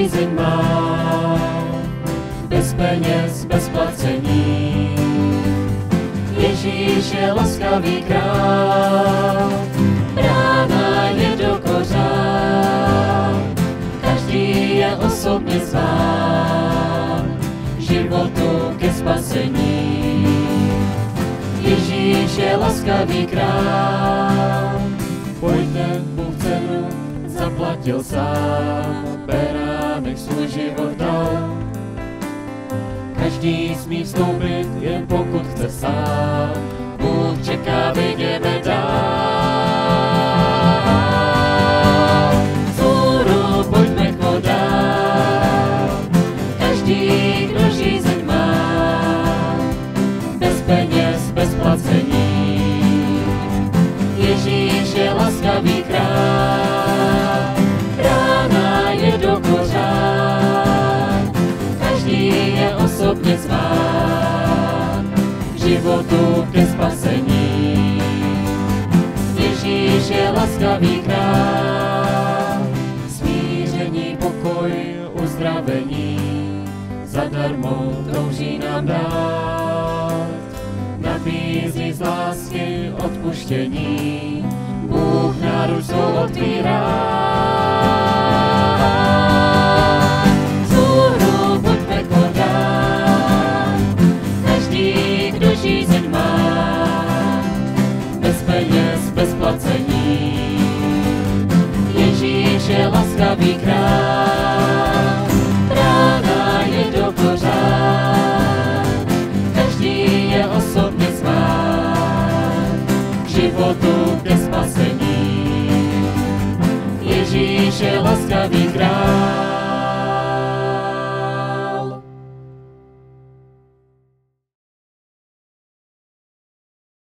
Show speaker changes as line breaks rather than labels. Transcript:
žízeň má, bez peněz, bez placení. Ježíš je laskavý král, brána je do kořán, každý je osobně zván, životu ke spasení. Ježíš je laskavý král, pojďte, Bůh cenu zaplatil sám, beránek svůj život dal. Každý smí vstoupit, jen pokud chce sám, Bůh čeká, vyjdeme dál. Vzhůru pojďme k vodám, každý, kdo žízeň má, bez peněz, bez placení. Ježíš je laskavý král, brána je do kořán, každý je osobně zván, životu ke spasení. Ježíš je laskavý král, smíření, pokoj, uzdravení, zadarmo touží nám dát. Nabízí z lásky odpuštění, Bůh náruč svou otvírá. Vzhůru pojďme k vodám, každý, kdo žízeň má, bez peněz, bez placení. Ježíš je laskavý král, brána je do kořán, každý je osobně zván, životu ke spasení. Ježíš je laskavý král.